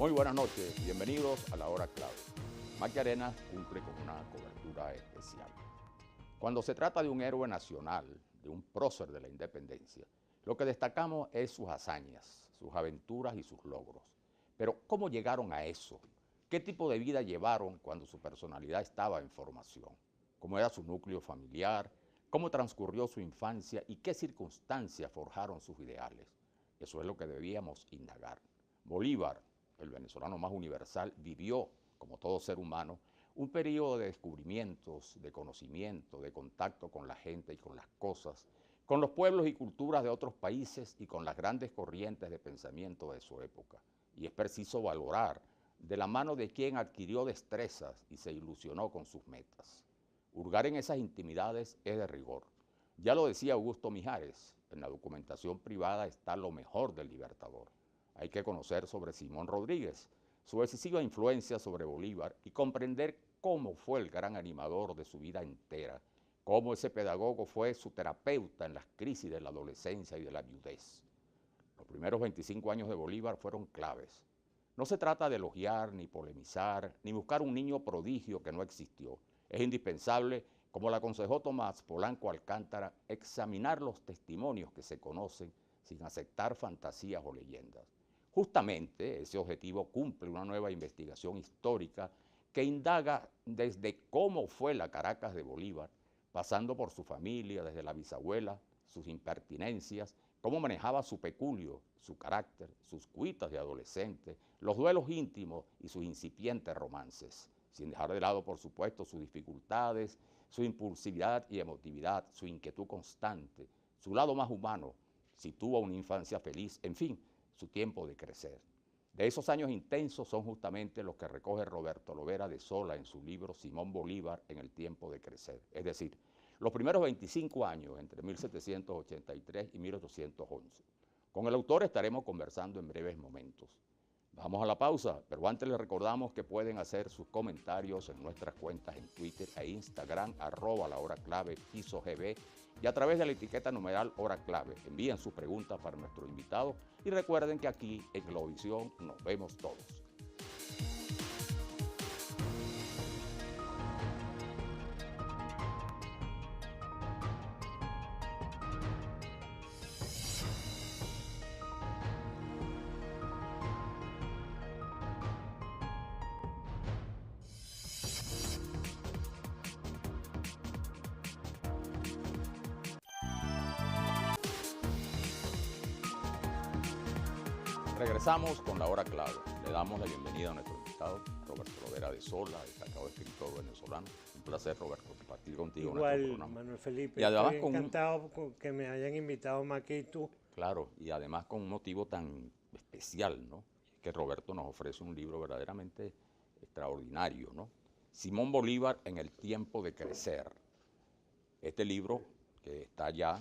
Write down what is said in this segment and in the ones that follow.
Muy buenas noches, bienvenidos a La Hora Clave. Maki Arenas cumple con una cobertura especial. Cuando se trata de un héroe nacional, de un prócer de la independencia, lo que destacamos es sus hazañas, sus aventuras y sus logros. Pero, ¿cómo llegaron a eso? ¿Qué tipo de vida llevaron cuando su personalidad estaba en formación? ¿Cómo era su núcleo familiar? ¿Cómo transcurrió su infancia? ¿Y qué circunstancias forjaron sus ideales? Eso es lo que debíamos indagar. Bolívar, el venezolano más universal, vivió, como todo ser humano, un periodo de descubrimientos, de conocimiento, de contacto con la gente y con las cosas, con los pueblos y culturas de otros países y con las grandes corrientes de pensamiento de su época. Y es preciso valorar de la mano de quien adquirió destrezas y se ilusionó con sus metas. Hurgar en esas intimidades es de rigor. Ya lo decía Augusto Mijares, en la documentación privada está lo mejor del Libertador. Hay que conocer sobre Simón Rodríguez, su decisiva influencia sobre Bolívar y comprender cómo fue el gran animador de su vida entera, cómo ese pedagogo fue su terapeuta en las crisis de la adolescencia y de la viudez. Los primeros 25 años de Bolívar fueron claves. No se trata de elogiar, ni polemizar, ni buscar un niño prodigio que no existió. Es indispensable, como le aconsejó Tomás Polanco Alcántara, examinar los testimonios que se conocen sin aceptar fantasías o leyendas. Justamente ese objetivo cumple una nueva investigación histórica que indaga desde cómo fue la Caracas de Bolívar, pasando por su familia, desde la bisabuela, sus impertinencias, cómo manejaba su peculio, su carácter, sus cuitas de adolescente, los duelos íntimos y sus incipientes romances, sin dejar de lado, por supuesto, sus dificultades, su impulsividad y emotividad, su inquietud constante, su lado más humano, si tuvo una infancia feliz, en fin, su tiempo de crecer. De esos años intensos son justamente los que recoge Roberto Lovera de Sola en su libro Simón Bolívar en el tiempo de crecer. Es decir, los primeros 25 años entre 1783 y 1811. Con el autor estaremos conversando en breves momentos. Vamos a la pausa, pero antes les recordamos que pueden hacer sus comentarios en nuestras cuentas en Twitter e Instagram, @lahoraclave, @PisoGB, y a través de la etiqueta numeral Hora Clave. Envíen sus preguntas para nuestro invitado y recuerden que aquí en Globovisión nos vemos todos. Regresamos con la Hora Clave. Le damos la bienvenida a nuestro invitado, Roberto Lovera de Sola, destacado escritor venezolano. Un placer, Roberto, compartir contigo nuestro Igual, programa. Manuel Felipe, Y además estoy encantado con que me hayan invitado, Maki y tú. claro, y además con un motivo tan especial, ¿no? Que Roberto nos ofrece un libro verdaderamente extraordinario, ¿no? Simón Bolívar en el tiempo de crecer. Este libro, que está ya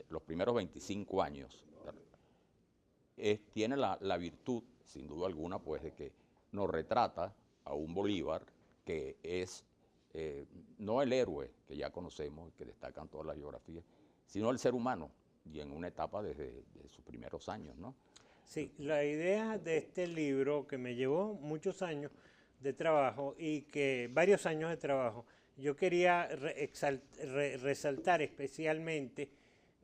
los primeros 25 años, tiene la virtud, sin duda alguna, pues de que nos retrata a un Bolívar que es no el héroe que ya conocemos, que destacan todas las biografías, sino el ser humano, y en una etapa desde sus primeros años, ¿no? Sí, la idea de este libro que me llevó muchos años de trabajo y que varios años de trabajo, yo quería resaltar especialmente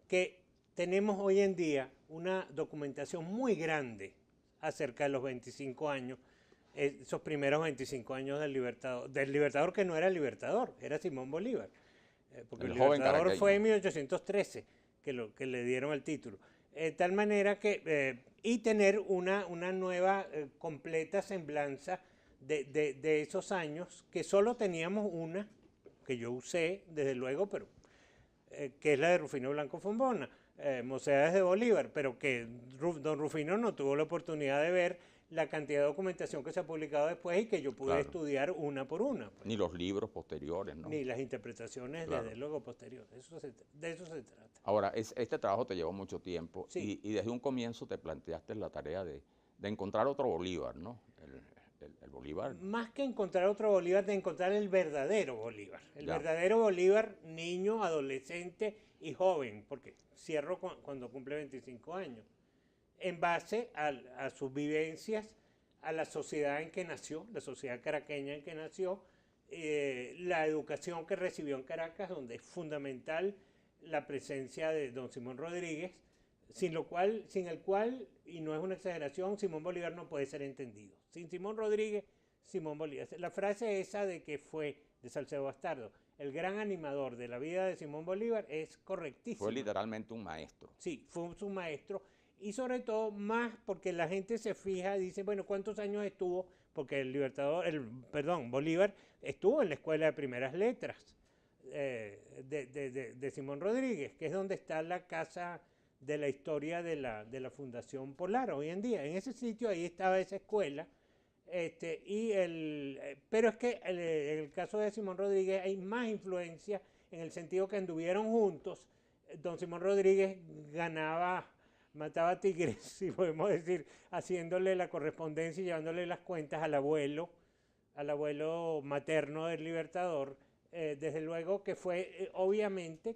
que tenemos hoy en día una documentación muy grande acerca de los 25 años, esos primeros 25 años del Libertador que no era el Libertador, era Simón Bolívar. Porque el joven Libertador fue caraqueño. en 1813 que le dieron el título. De tal manera que, y tener una nueva, completa semblanza de esos años, que solo teníamos una, que yo usé, desde luego, pero que es la de Rufino Blanco Fombona, Mocedades de Bolívar, pero que don Rufino no tuvo la oportunidad de ver la cantidad de documentación que se ha publicado después y que yo pude Claro. estudiar una por una. Pues. Ni los libros posteriores, ¿no? Ni las interpretaciones, Claro. desde luego, posteriores. De eso se trata. Ahora, este trabajo te llevó mucho tiempo Sí. y desde un comienzo te planteaste la tarea de encontrar otro Bolívar, ¿no? El Bolívar. Más que encontrar otro Bolívar, de encontrar el verdadero Bolívar. El Ya. verdadero Bolívar, niño, adolescente y joven, porque cierro cuando cumple 25 años. En base a sus vivencias, a la sociedad en que nació, la sociedad caraqueña en que nació, la educación que recibió en Caracas, donde es fundamental la presencia de don Simón Rodríguez, sin el cual, y no es una exageración, Simón Bolívar no puede ser entendido. Sin Simón Rodríguez, Simón Bolívar. La frase esa de que fue, de Salcedo Bastardo, el gran animador de la vida de Simón Bolívar es correctísima. Fue literalmente un maestro. Sí, fue su maestro. Y sobre todo más porque la gente se fija, dice, bueno, ¿cuántos años estuvo? Porque Bolívar estuvo en la Escuela de Primeras Letras de Simón Rodríguez, que es donde está la casa de la historia de la Fundación Polar hoy en día. En ese sitio ahí estaba esa escuela. Pero es que en el caso de Simón Rodríguez hay más influencia en el sentido que anduvieron juntos. Don Simón Rodríguez mataba tigres, si podemos decir, haciéndole la correspondencia y llevándole las cuentas al abuelo materno del Libertador. Desde luego que fue, obviamente,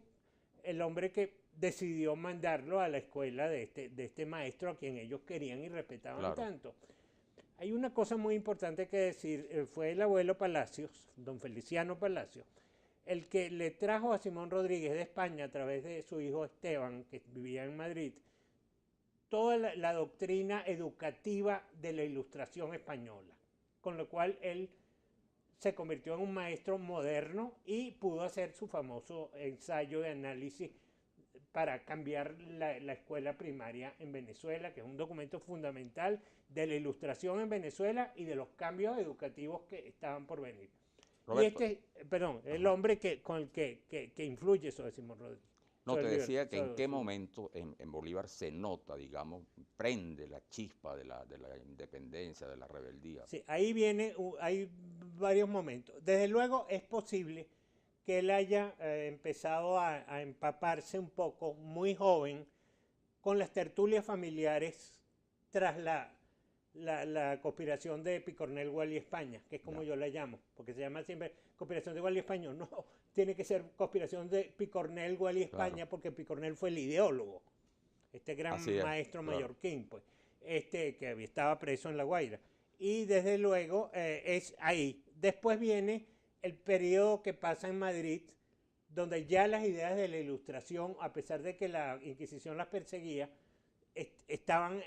el hombre que decidió mandarlo a la escuela de este maestro a quien ellos querían y respetaban tanto. Hay una cosa muy importante que decir, fue el abuelo Palacios, don Feliciano Palacios, el que le trajo a Simón Rodríguez de España a través de su hijo Esteban, que vivía en Madrid, toda la doctrina educativa de la Ilustración española, con lo cual él se convirtió en un maestro moderno y pudo hacer su famoso ensayo de análisis para cambiar la escuela primaria en Venezuela, que es un documento fundamental de la Ilustración en Venezuela y de los cambios educativos que estaban por venir. Roberto, Y el hombre con el que influye sobre Simón Rodríguez. no, te decía que en qué momento en Bolívar se nota, digamos, prende la chispa de la independencia, de la rebeldía. Sí, ahí hay varios momentos. Desde luego es posible que él haya empezado a empaparse un poco, muy joven, con las tertulias familiares tras la conspiración de Picornell, Gual y España, que es como yo la llamo, porque se llama siempre conspiración de Gual y España. No, tiene que ser conspiración de Picornell, Gual y España, porque Picornell fue el ideólogo, este gran maestro mallorquín, pues, que estaba preso en La Guaira. Y desde luego es ahí. Después viene el periodo que pasa en Madrid, donde ya las ideas de la Ilustración, a pesar de que la Inquisición las perseguía, estaban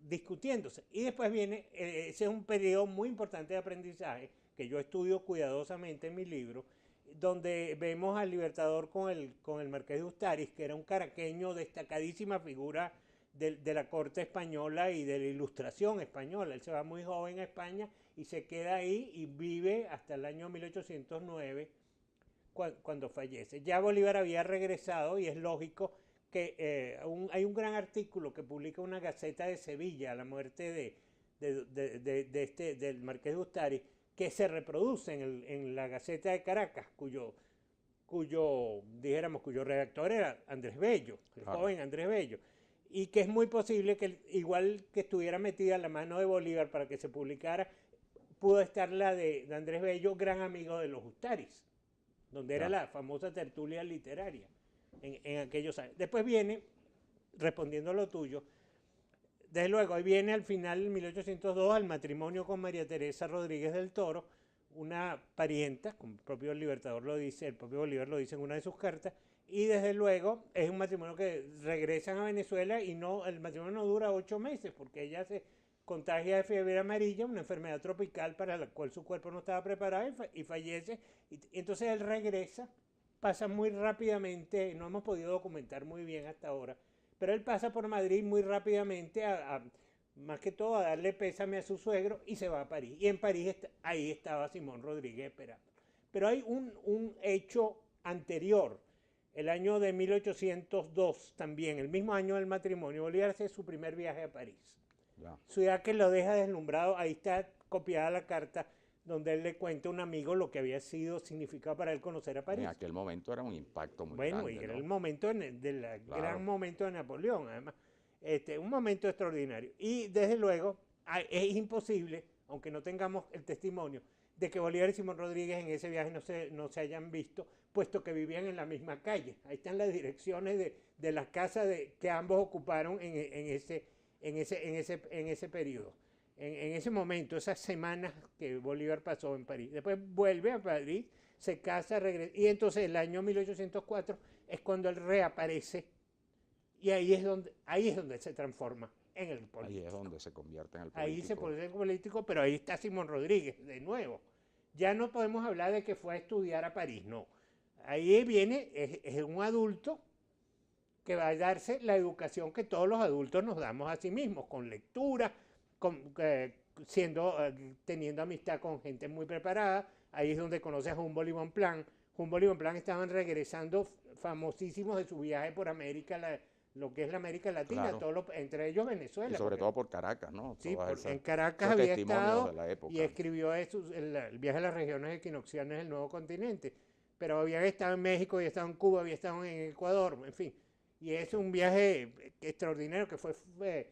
discutiéndose. Y después viene, ese es un periodo muy importante de aprendizaje, que yo estudio cuidadosamente en mi libro, donde vemos al Libertador con el Marqués de Ustaris, que era un caraqueño, destacadísima figura de la corte española y de la Ilustración española. Él se va muy joven a España y se queda ahí y vive hasta el año 1809, cuando fallece. Ya Bolívar había regresado y es lógico que hay un gran artículo que publica una Gaceta de Sevilla a la muerte del Marqués de Ustaris, que se reproduce en la Gaceta de Caracas, cuyo redactor era Andrés Bello, el joven Andrés Bello, y que es muy posible que, igual que estuviera metida la mano de Bolívar para que se publicara, pudo estar la de Andrés Bello, gran amigo de los Ustaris, donde era la famosa tertulia literaria en aquellos años. Después viene, respondiendo a lo tuyo, desde luego, ahí viene al final, en 1802, el matrimonio con María Teresa Rodríguez del Toro, una parienta, como el propio Libertador lo dice, el propio Bolívar lo dice en una de sus cartas, y desde luego es un matrimonio que regresan a Venezuela y el matrimonio no dura 8 meses, porque ella se contagia de fiebre amarilla, una enfermedad tropical para la cual su cuerpo no estaba preparado y fallece. Y entonces él regresa, pasa muy rápidamente, no hemos podido documentar muy bien hasta ahora, pero él pasa por Madrid muy rápidamente, más que todo a darle pésame a su suegro, y se va a París. Y en París ahí estaba Simón Rodríguez esperando. Pero hay un hecho anterior, el año de 1802 también, el mismo año del matrimonio. Bolívar hace su primer viaje a París. Ciudad que lo deja deslumbrado. Ahí está copiada la carta donde él le cuenta a un amigo lo que había significado para él conocer a París. En aquel momento era un impacto muy grande. Bueno, y era el momento gran momento de Napoleón, además. Un momento extraordinario. Y desde luego es imposible, aunque no tengamos el testimonio, de que Bolívar y Simón Rodríguez en ese viaje no se hayan visto, puesto que vivían en la misma calle. Ahí están las direcciones de las casas que ambos ocuparon en en ese periodo. En ese momento, esas semanas que Bolívar pasó en París. Después vuelve a París, se casa, regresa. Y entonces el año 1804 es cuando él reaparece y ahí es donde se transforma en el político. Ahí es donde se convierte en el Ahí se político. convierte en político, pero ahí está Simón Rodríguez de nuevo. Ya no podemos hablar de que fue a estudiar a París, no. Ahí viene, es un adulto que va a darse la educación que todos los adultos nos damos a sí mismos, con lectura, teniendo amistad con gente muy preparada. Ahí es donde conoce a Humboldt y Bonpland. Humboldt y Bonpland estaban regresando famosísimos de su viaje por América, lo que es la América Latina, Claro. Entre ellos Venezuela. Y sobre todo por Caracas, ¿no? Sí, Todas en esas, Caracas esos había testimonios estado de la época. y escribió el viaje a las regiones equinocciales del nuevo continente, pero había estado en México, había estado en Cuba, había estado en Ecuador, en fin. Y es un viaje extraordinario que fue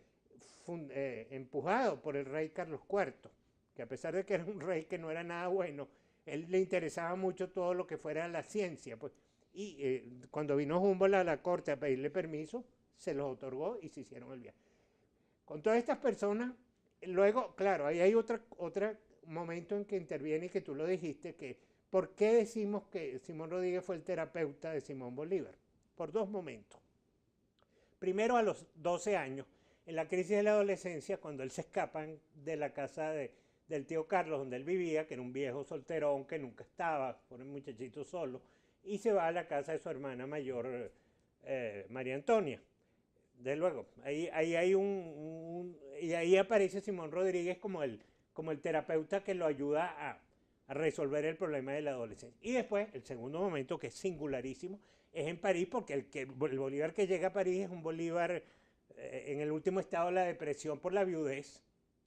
empujado por el rey Carlos IV, que a pesar de que era un rey que no era nada bueno, él le interesaba mucho todo lo que fuera la ciencia. Pues. Y cuando vino Humboldt a la corte a pedirle permiso, se los otorgó y se hicieron el viaje. Con todas estas personas, luego, claro, ahí hay otro momento en que interviene y que tú lo dijiste, que ¿por qué decimos que Simón Rodríguez fue el terapeuta de Simón Bolívar? Por dos momentos. Primero, a los 12 años, en la crisis de la adolescencia, cuando él se escapa de la casa del tío Carlos, donde él vivía, que era un viejo solterón que nunca estaba, fue un muchachito solo, y se va a la casa de su hermana mayor, María Antonia. De luego, ahí hay y ahí aparece Simón Rodríguez como el terapeuta que lo ayuda a resolver el problema de la adolescencia. Y después, el segundo momento, que es singularísimo, es en París, porque el Bolívar que llega a París es un Bolívar en el último estado de la depresión por la viudez.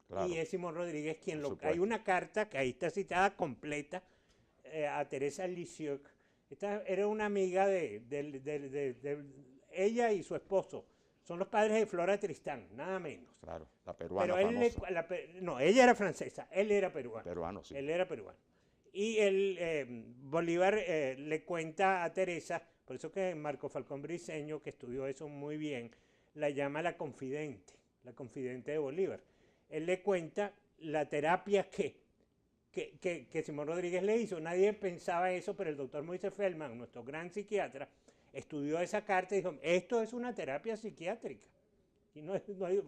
Claro. Y es Simón Rodríguez quien lo... Hay una carta que ahí está citada completa a Teresa Lisieux. Esta era una amiga de ella y su esposo. Son los padres de Flora Tristán, nada menos. Claro, la peruana pero no, ella era francesa, él era peruano. Peruano, sí. Él era peruano. Y Bolívar le cuenta a Teresa, por eso que Marco Falcón Briceño, que estudió eso muy bien, la llama la confidente de Bolívar. Él le cuenta la terapia que Simón Rodríguez le hizo. Nadie pensaba eso, pero el doctor Moisés Feldman, nuestro gran psiquiatra, estudió esa carta y dijo, esto es una terapia psiquiátrica. Y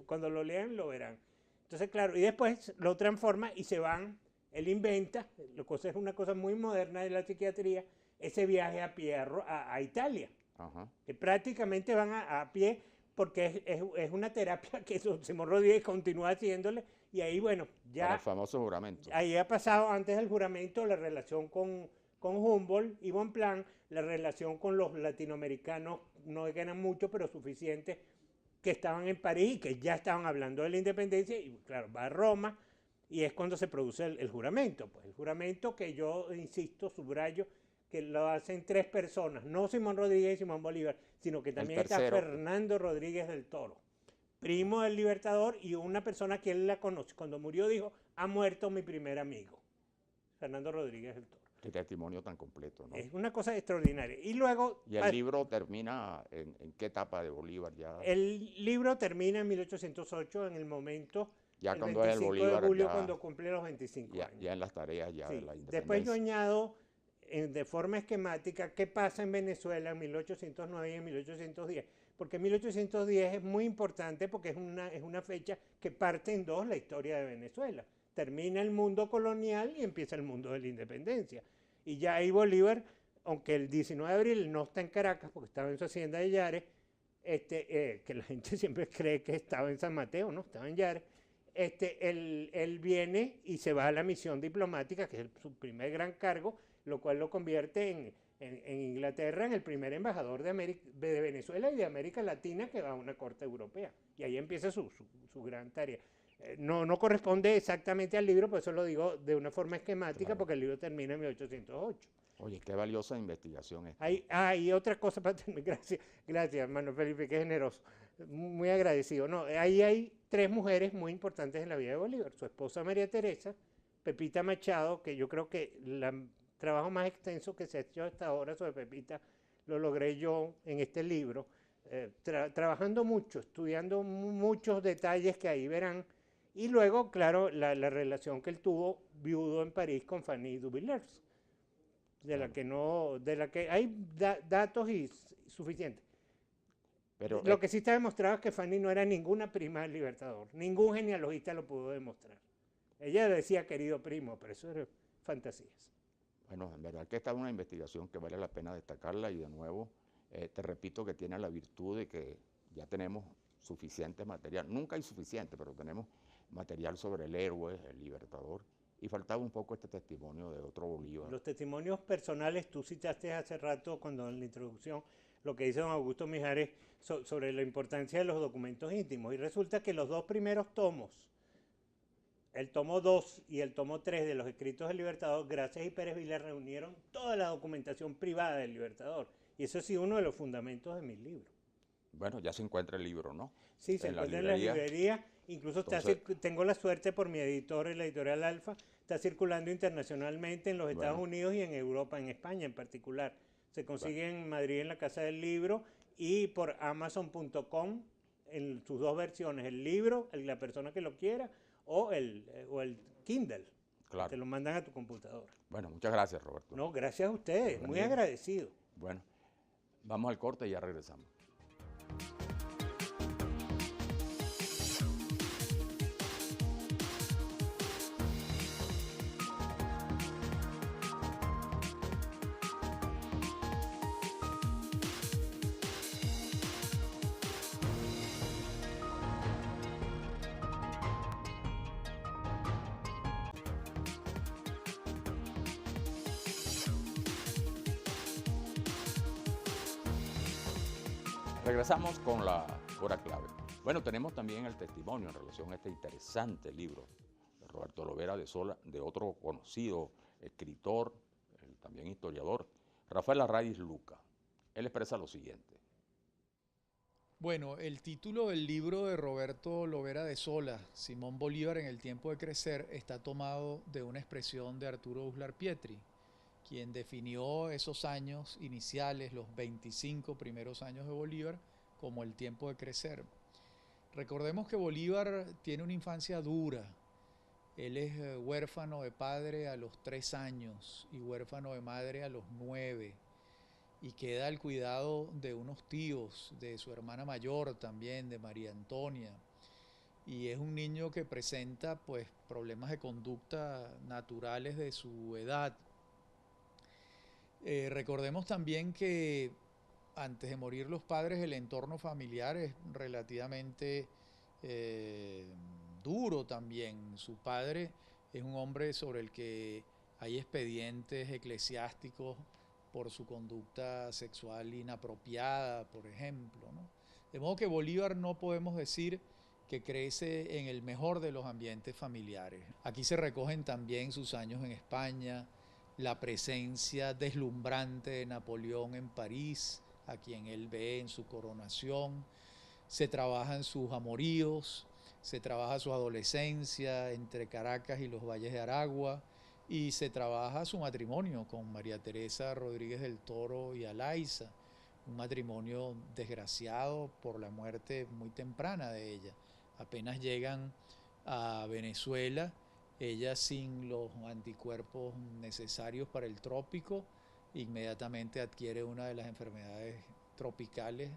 cuando lo lean lo verán. Entonces, claro, y después lo transforma y se van, él inventa, lo que es una cosa muy moderna de la psiquiatría, ese viaje a pie a Italia. Ajá. Que prácticamente van a pie porque es una terapia que Simón Rodríguez continúa haciéndole y ahí, bueno, ya... Para el famoso juramento. Ahí ha pasado antes del juramento la relación con Humboldt y Bonpland, la relación con los latinoamericanos, no ganan mucho, pero suficiente, que estaban en París y que ya estaban hablando de la independencia, y claro, va a Roma, y es cuando se produce el juramento. Pues el juramento que yo insisto, subrayo, que lo hacen tres personas, no Simón Rodríguez y Simón Bolívar, sino que también está Fernando Rodríguez del Toro, primo del Libertador y una persona que él la conoce. Cuando murió dijo, ha muerto mi primer amigo, Fernando Rodríguez del Toro. Qué testimonio tan completo, ¿no? Es una cosa extraordinaria. Y luego... ¿Y el libro termina en qué etapa de Bolívar ya? El libro termina en 1808, en el momento... Ya el cuando es el 25 Bolívar, de julio, ya, cuando cumple los 25 años. Ya en las tareas ya sí. de la independencia. Después yo añado de forma esquemática qué pasa en Venezuela en 1809 y en 1810. Porque 1810 es muy importante porque es una fecha que parte en dos la historia de Venezuela. Termina el mundo colonial y empieza el mundo de la independencia. Y ya ahí Bolívar, aunque el 19 de abril no está en Caracas porque estaba en su hacienda de Yares, que la gente siempre cree que estaba en San Mateo, no, estaba en Yares, él viene y se va a la misión diplomática, que es su primer gran cargo, lo cual lo convierte en Inglaterra en el primer embajador de Venezuela y de América Latina que va a una corte europea. Y ahí empieza su gran tarea. No corresponde exactamente al libro, por eso lo digo de una forma esquemática, claro, porque el libro termina en 1808. Oye, qué valiosa investigación esta. Hay otra cosa para terminar. Gracias, Manuel Felipe, qué generoso. Muy agradecido. No, ahí hay tres mujeres muy importantes en la vida de Bolívar. Su esposa María Teresa, Pepita Machado, que yo creo que el trabajo más extenso que se ha hecho hasta ahora sobre Pepita lo logré yo en este libro. trabajando mucho, estudiando muchos detalles que ahí verán. Y luego, claro, la relación que él tuvo viudo en París con Fanny Duvillers, de la que hay datos suficientes. Pero Lo que sí está demostrado es que Fanny no era ninguna prima del Libertador. Ningún genealogista lo pudo demostrar. Ella decía querido primo, pero eso eran fantasías. bueno, en verdad que esta es una investigación que vale la pena destacarla y de nuevo te repito que tiene la virtud de que ya tenemos suficiente material. Nunca hay suficiente, pero tenemos material sobre el héroe, el Libertador, y faltaba un poco este testimonio de otro Bolívar. Los testimonios personales, tú citaste hace rato cuando en la introducción lo que dice don Augusto Mijares sobre la importancia de los documentos íntimos. Y resulta que los dos primeros tomos, el tomo 2 y el tomo 3 de los escritos del Libertador, Gracias y Pérez Vila reunieron toda la documentación privada del Libertador. Y eso ha sido uno de los fundamentos de mis libros. Bueno, ya se encuentra el libro, ¿no? Sí, se encuentra en las librerías. Incluso entonces, tengo la suerte por mi editor, la editorial Alfa, está circulando internacionalmente en los Estados Unidos y en Europa, en España en particular. Se consigue en Madrid en la Casa del Libro y por Amazon.com en sus dos versiones, el libro, la persona que lo quiera, o el Kindle. Claro. Te lo mandan a tu computadora. Bueno, muchas gracias, Roberto. No, gracias a ustedes, muy agradecido. Bueno, vamos al corte y ya regresamos. Regresamos con la hora clave. Bueno, tenemos también el testimonio en relación a este interesante libro de Roberto Lovera de Sola, de otro conocido escritor, también historiador, Rafael Arraiz Luca. Él expresa lo siguiente. Bueno, el título del libro de Roberto Lovera de Sola, Simón Bolívar en el tiempo de crecer, está tomado de una expresión de Arturo Uslar Pietri, quien definió esos años iniciales, los 25 primeros años de Bolívar, como el tiempo de crecer. Recordemos que Bolívar tiene una infancia dura. Él es huérfano de padre a los 3 años y huérfano de madre a los 9. Y queda al cuidado de unos tíos, de su hermana mayor también, de María Antonia. Y es un niño que presenta pues problemas de conducta naturales de su edad. Recordemos también que antes de morir los padres, el entorno familiar es relativamente duro también. Su padre es un hombre sobre el que hay expedientes eclesiásticos por su conducta sexual inapropiada, por ejemplo, ¿no? De modo que Bolívar no podemos decir que crece en el mejor de los ambientes familiares. Aquí se recogen también sus años en España, la presencia deslumbrante de Napoleón en París, a quien él ve en su coronación. Se trabajan sus amoríos, se trabaja su adolescencia entre Caracas y los valles de Aragua, y se trabaja su matrimonio con María Teresa Rodríguez del Toro y Alaiza, un matrimonio desgraciado por la muerte muy temprana de ella. Apenas llegan a Venezuela, ella sin los anticuerpos necesarios para el trópico, inmediatamente adquiere una de las enfermedades tropicales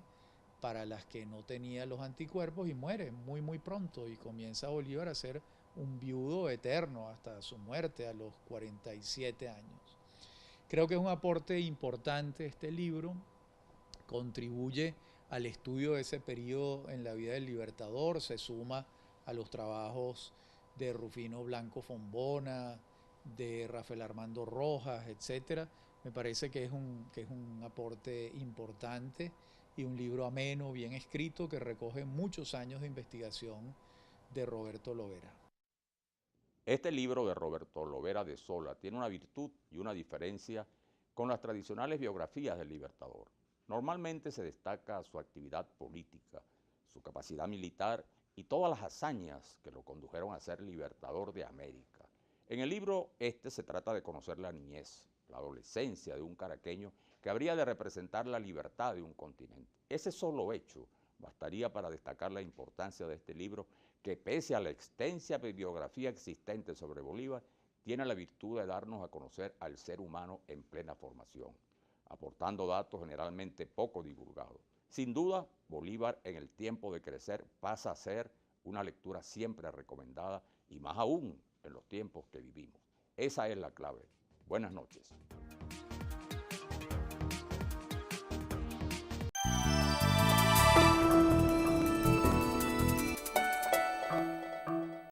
para las que no tenía los anticuerpos y muere muy pronto, y comienza Bolívar a ser un viudo eterno hasta su muerte a los 47 años. Creo que es un aporte importante este libro, contribuye al estudio de ese periodo en la vida del Libertador, se suma a los trabajos de Rufino Blanco Fombona, de Rafael Armando Rojas, etc. Me parece que es un aporte importante y un libro ameno, bien escrito, que recoge muchos años de investigación de Roberto Lovera. Este libro de Roberto Lovera de Sola tiene una virtud y una diferencia con las tradicionales biografías del Libertador. Normalmente se destaca su actividad política, su capacidad militar y todas las hazañas que lo condujeron a ser Libertador de América. En el libro se trata de conocer la niñez, la adolescencia de un caraqueño que habría de representar la libertad de un continente. Ese solo hecho bastaría para destacar la importancia de este libro, que pese a la extensa bibliografía existente sobre Bolívar, tiene la virtud de darnos a conocer al ser humano en plena formación, aportando datos generalmente poco divulgados. Sin duda, Bolívar en el tiempo de crecer pasa a ser una lectura siempre recomendada, y más aún en los tiempos que vivimos. Esa es la clave. Buenas noches.